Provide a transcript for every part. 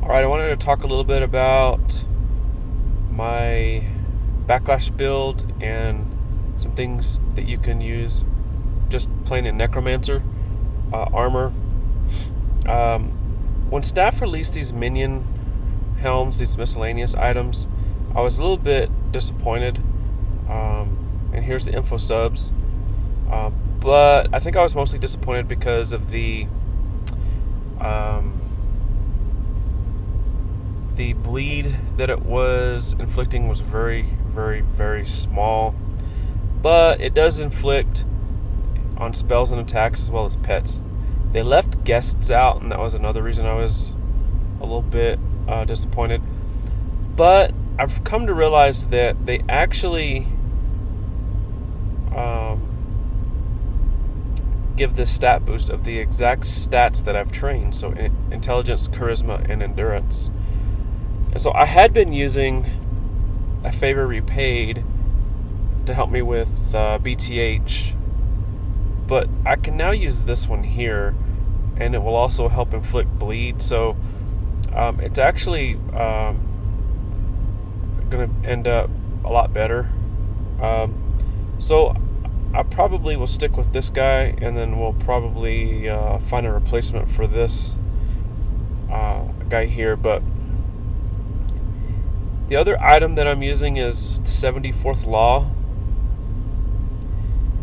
Alright, I wanted to talk a little bit about my backlash build and some things that you can use just playing in Necromancer armor. When staff released these minion helms, these miscellaneous items, I was a little bit disappointed. And here's the info subs. But I think I was mostly disappointed because of the bleed that it was inflicting was very, very, very small. But it does inflict on spells and attacks as well as pets. They left guests out, and that was another reason I was a little bit disappointed. But I've come to realize that they actually give this stat boost of the exact stats that I've trained, so intelligence, charisma, and endurance. And so I had been using a favor repaid to help me with BTH, but I can now use this one here, and it will also help inflict bleed. So it's actually going to end up a lot better. So I probably will stick with this guy, and then we'll probably find a replacement for this guy here. But the other item that I'm using is 74th Law.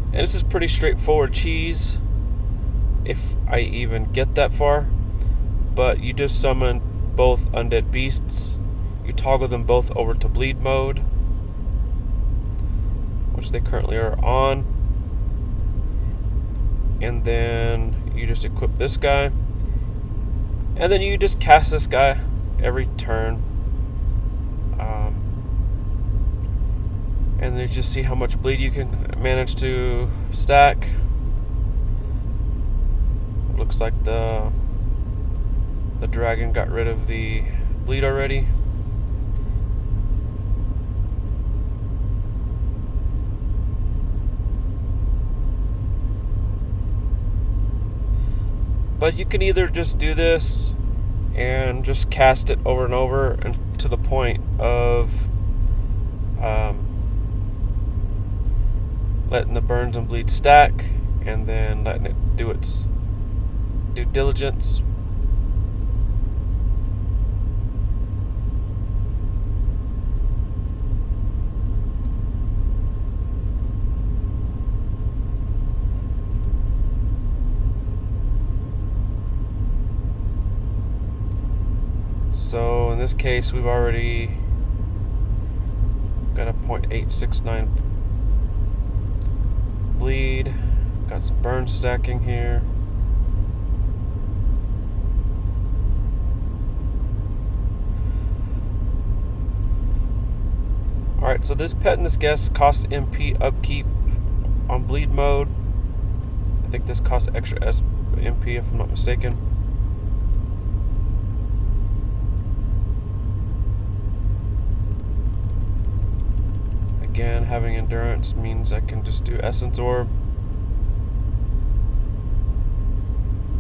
And this is pretty straightforward cheese, if I even get that far. But you just summon both undead beasts. You toggle them both over to bleed mode, which they currently are on. And then you just equip this guy. And then you just cast this guy every turn. And then you just see how much bleed you can manage to stack. Looks like the dragon got rid of the bleed already. But you can either just do this and just cast it over and over, and to the point of letting the burns and bleed stack, and then letting it do its due diligence. So in this case, we've already got a 0.869 bleed. Got some burn stacking here. Alright, so this pet and this guest costs MP upkeep on bleed mode. I think this costs extra MP if I'm not mistaken. Again, having endurance means I can just do Essence Orb.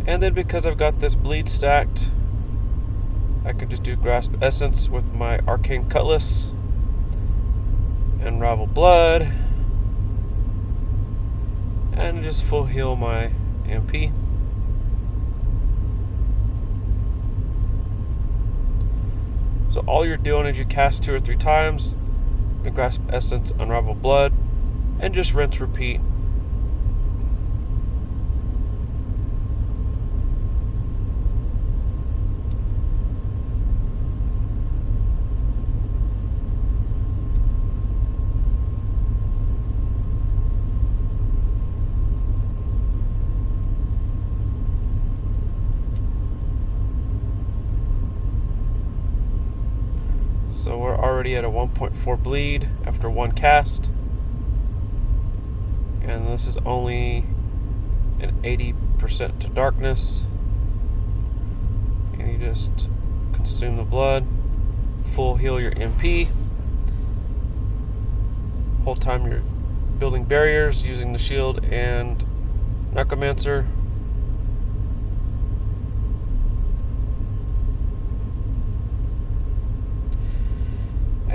And then because I've got this bleed stacked, I can just do Grasp Essence with my Arcane Cutlass and Unravel Blood, and just full heal my MP. So all you're doing is you cast 2 or 3 times, the Grasp Essence, Unravel Blood, and just rinse, repeat. So we're already at a 1.4 bleed after one cast. And this is only an 80% to darkness. And you just consume the blood, full heal your MP. Whole time you're building barriers using the shield and Necromancer.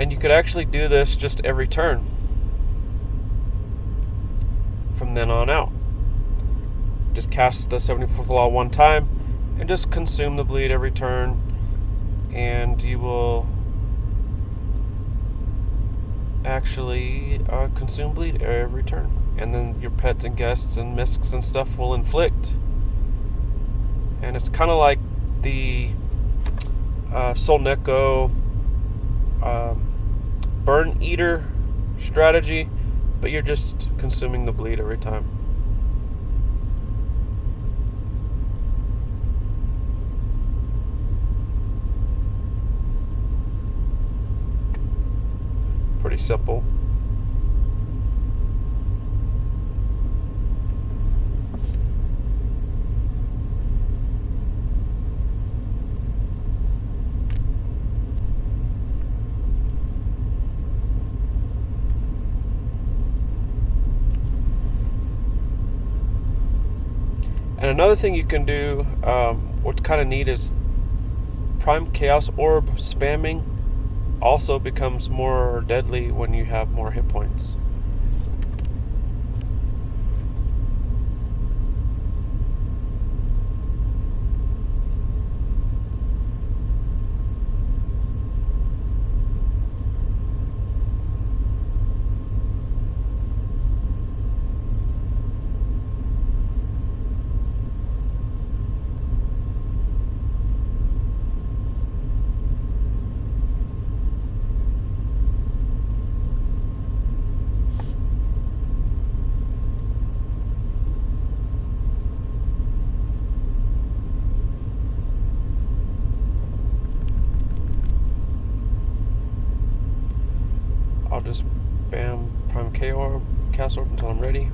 And you could actually do this just every turn from then on out. Just cast the 74th Law one time and just consume the bleed every turn, and you will actually consume bleed every turn. And then your pets and guests and miscs and stuff will inflict. And it's kind of like the Soul Neko Burn Eater strategy, but you're just consuming the bleed every time. Pretty simple. And another thing you can do, what's kind of neat, is Prime Chaos Orb spamming also becomes more deadly when you have more hit points. I'll just spam Prime Chaos Orb until I'm ready.